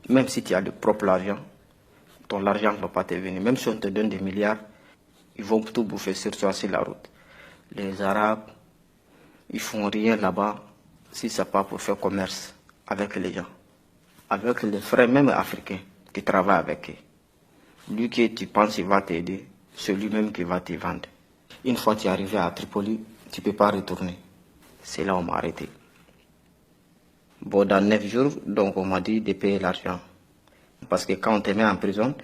Même si tu as de propre l'argent, ton argent ne va pas te venir. Même si on te donne des milliards, ils vont tout bouffer sur toi sur la route. Les Arabes, ils font rien là-bas si ce n'est pas pour faire commerce avec les gens. Avec les frères même africains qui travaillent avec eux. Lui que tu penses qu'il va t'aider, c'est lui-même qui va te vendre. Une fois que tu es arrivé à Tripoli, tu ne peux pas retourner. C'est là où on m'a arrêté. Bon, dans 9 jours, donc on m'a dit de payer l'argent. Parce que quand on te met en prison,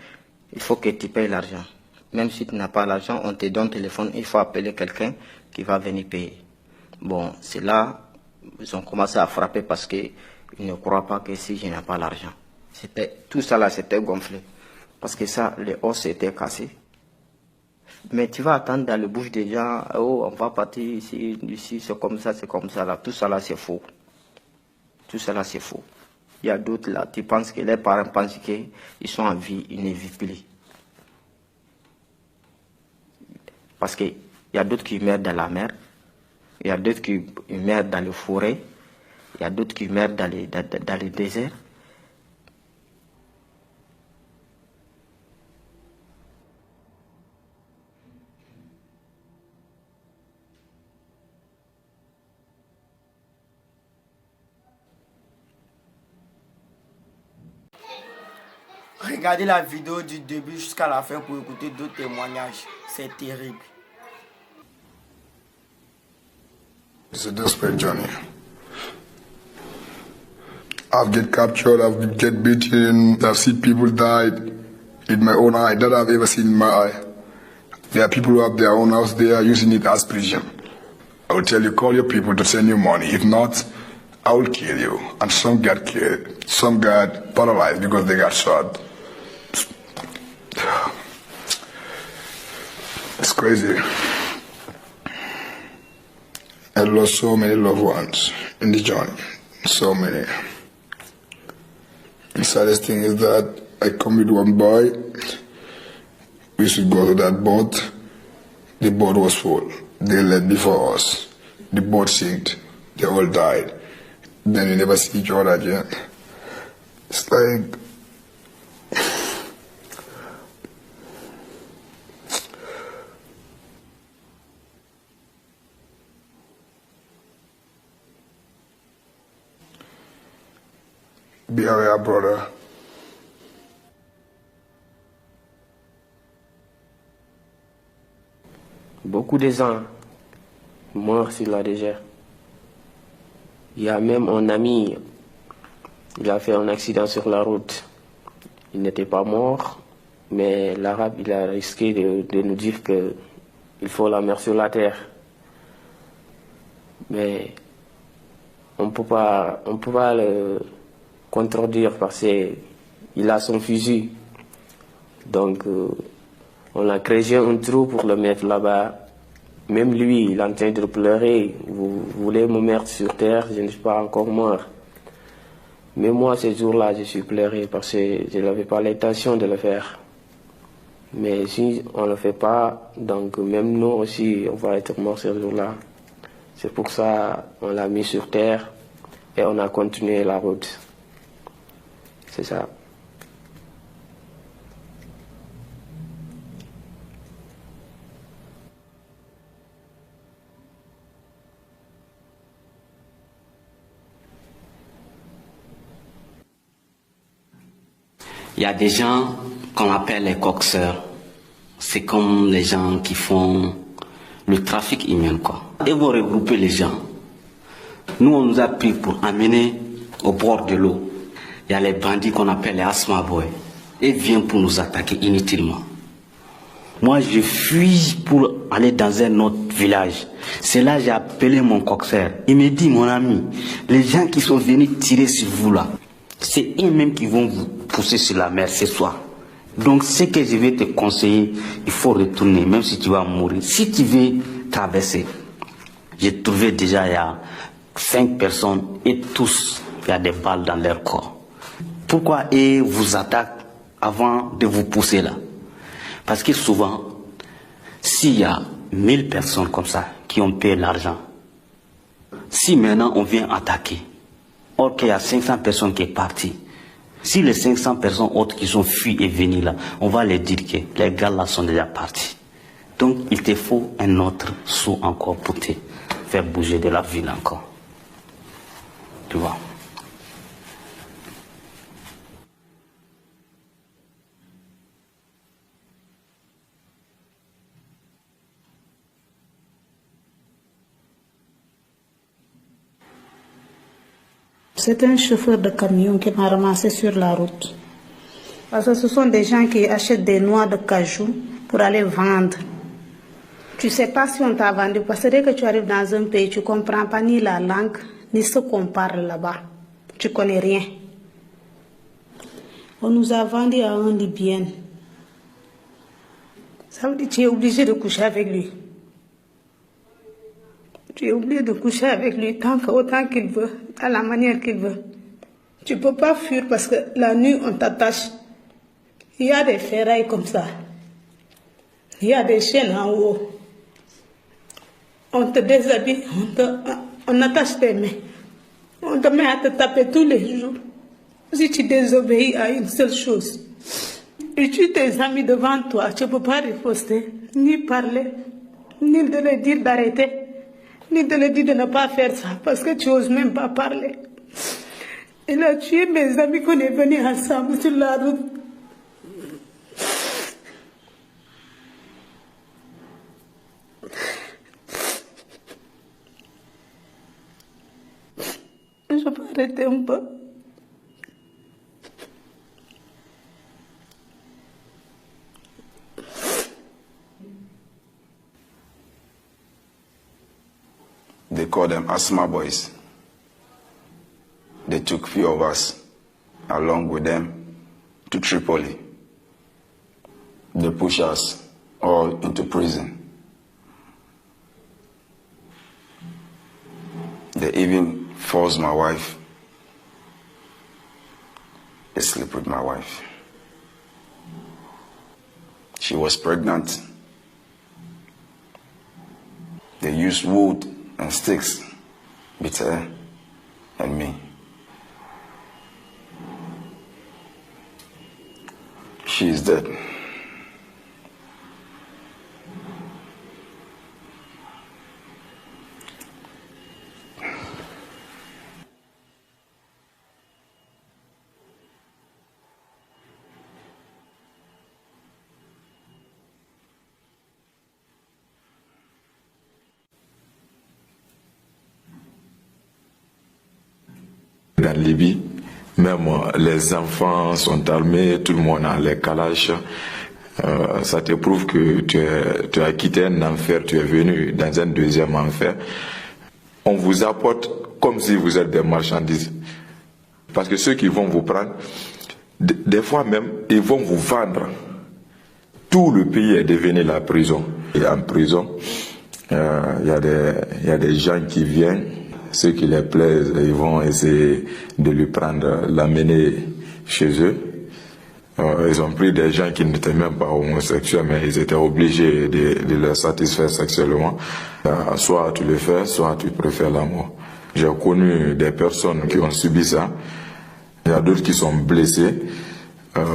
il faut que tu payes l'argent. Même si tu n'as pas l'argent, on te donne le téléphone, il faut appeler quelqu'un qui va venir payer. Bon, c'est là, ils ont commencé à frapper parce qu'ils ne croient pas que si je n'ai pas l'argent. Tout ça là, c'était gonflé. Parce que ça, les os étaient cassés. Mais tu vas attendre dans le bouche des gens, oh, on va partir ici, c'est comme ça là. Tout ça là, c'est faux. Tout ça là, c'est faux. Il y a d'autres là, tu penses que les parents pensent qu'ils sont en vie, ils ne vivent plus. Parce qu'il y a d'autres qui meurent dans la mer, il y a d'autres qui meurent dans les forêts, il y a d'autres qui meurent dans les déserts. Regardez la vidéo du début jusqu'à la fin pour écouter d'autres témoignages. C'est terrible. It's a desperate journey. I've get captured, I've get beaten, I've seen people die in my own eye, that I've ever seen in my eye. There are people who have their own house, they are using it as prison. I will tell you, call your people to send you money. If not, I will kill you. And some got killed, some got paralyzed because they got shot. It's crazy. I lost so many loved ones in the journey. So many. The saddest thing is that I come with one boy. We should go to that boat. The boat was full. They left before us. The boat sank. They all died. Then we never see each other again. It's like... Be aware, brother. Beaucoup de gens morts sur la désert. Il y a même un ami, il a fait un accident sur la route. Il n'était pas mort, mais l'arabe, il a risqué de nous dire qu'il faut la mer sur la terre. Mais on ne peut pas le contredire parce qu'il a son fusil. Donc, on a créé un trou pour le mettre là-bas. Même lui, il est en train de pleurer. Vous voulez me mettre sur terre, je ne suis pas encore mort. Mais moi, ce jour-là, je suis pleuré parce que je n'avais pas l'intention de le faire. Mais si on ne le fait pas, donc même nous aussi, on va être morts ce jour-là. C'est pour ça qu'on l'a mis sur terre et on a continué la route. C'est ça. Il y a des gens qu'on appelle les coxeurs. C'est comme les gens qui font le trafic humain, quoi. Ils vont regrouper les gens. Nous, on nous a pris pour amener au bord de l'eau. Il y a les bandits qu'on appelle les Asma Boys. Ils viennent pour nous attaquer inutilement. Moi, je fuis pour aller dans un autre village. C'est là que j'ai appelé mon coxeur. Il me dit, mon ami, les gens qui sont venus tirer sur vous là, c'est eux-mêmes qui vont vous pousser sur la mer ce soir. Donc, ce que je vais te conseiller, il faut retourner, même si tu vas mourir. Si tu veux traverser, j'ai trouvé déjà, il y a 5 personnes et tous, il y a des balles dans leur corps. Pourquoi ils vous attaquent avant de vous pousser là? Parce que souvent, s'il y a 1000 personnes comme ça qui ont payé l'argent, si maintenant on vient attaquer, or qu'il y a 500 personnes qui sont parties, Si les 500 personnes autres qui sont fuies et venues là, on va leur dire que les gars là sont déjà partis. Donc il te faut un autre sou encore pour te faire bouger de la ville encore. Tu vois. C'est un chauffeur de camion qui m'a ramassé sur la route. Parce que ce sont des gens qui achètent des noix de cajou pour aller vendre. Tu ne sais pas si on t'a vendu, parce que dès que tu arrives dans un pays, tu ne comprends pas ni la langue, ni ce qu'on parle là-bas. Tu ne connais rien. On nous a vendu à un Libyen. Ça veut dire que tu es obligé de coucher avec lui. Tu es obligé de coucher avec lui autant qu'il veut, à la manière qu'il veut. Tu ne peux pas fuir parce que la nuit, on t'attache. Il y a des ferrailles comme ça. Il y a des chaînes en haut. On te déshabille, on attache tes mains. On te met à te taper tous les jours. Si tu désobéis à une seule chose, et tu tes amis devant toi, tu ne peux pas riposter, ni parler, ni de leur dire d'arrêter, ni de leur dire de ne pas faire ça, parce que tu n'oses même pas parler. Il a tué mes amis qu'on est venus ensemble sur la route. Je peux arrêter un peu. They call them Asthma Boys. They took few of us along with them to Tripoli. They pushed us all into prison. They even forced my wife to sleep with my wife. She was pregnant. They used wood and sticks with her and me. She is dead. Dans Libye, même les enfants sont armés, tout le monde a les calages. Ça te prouve que tu as quitté un enfer, tu es venu dans un deuxième enfer. On vous apporte comme si vous êtes des marchandises. Parce que ceux qui vont vous prendre, des fois même, ils vont vous vendre. Tout le pays est devenu la prison. Et en prison, il y a des gens qui viennent. Ceux qui les plaisent, ils vont essayer de lui prendre, l'amener chez eux. Ils ont pris des gens qui n'étaient même pas homosexuels, mais ils étaient obligés de les satisfaire sexuellement. Soit tu le fais, soit tu préfères la mort. J'ai connu des personnes qui ont subi ça. Il y a d'autres qui sont blessés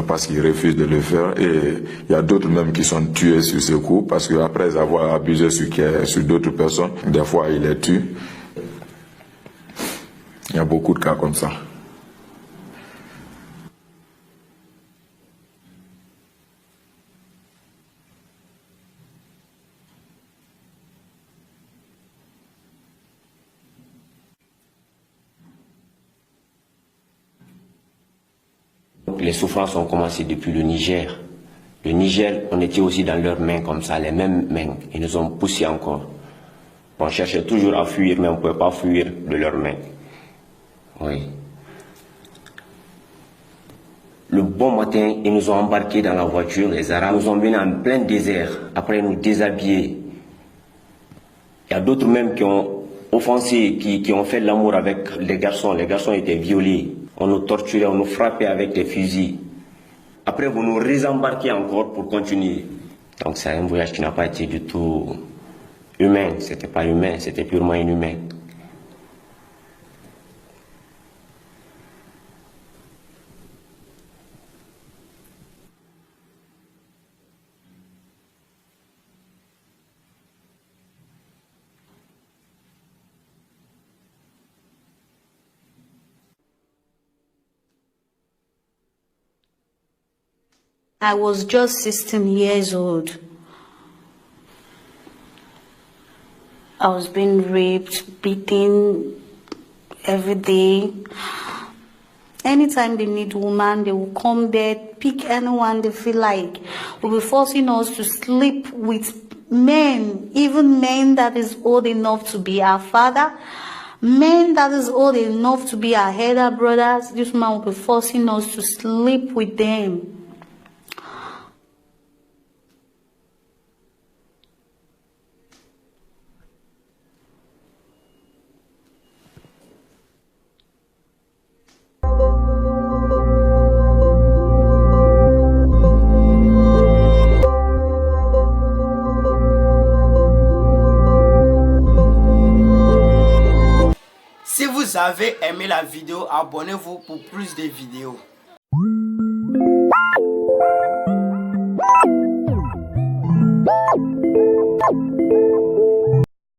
parce qu'ils refusent de le faire. Et il y a d'autres même qui sont tués sur ce coup parce qu'après avoir abusé sur d'autres personnes, des fois ils les tuent. Il y a beaucoup de cas comme ça. Les souffrances ont commencé depuis le Niger. Le Niger, on était aussi dans leurs mains comme ça, les mêmes mains. Ils nous ont poussés encore. On cherchait toujours à fuir, mais on ne pouvait pas fuir de leurs mains. Oui. Le bon matin, ils nous ont embarqués dans la voiture, les Arabes nous ont mis en plein désert, après nous déshabiller. Il y a d'autres même qui ont offensé, qui ont fait l'amour avec les garçons étaient violés. On nous torturait, on nous frappait avec des fusils. Après, vous nous réembarquez encore pour continuer. Donc c'est un voyage qui n'a pas été du tout humain, c'était pas humain, c'était purement inhumain. I was just 16 years old. I was being raped, beaten every day. Anytime they need woman, they will come there, pick anyone they feel like. Will be forcing us to sleep with men, even men that is old enough to be our father, men that is old enough to be our elder brothers. This man will be forcing us to sleep with them. Si vous avez aimé la vidéo, abonnez-vous pour plus de vidéos.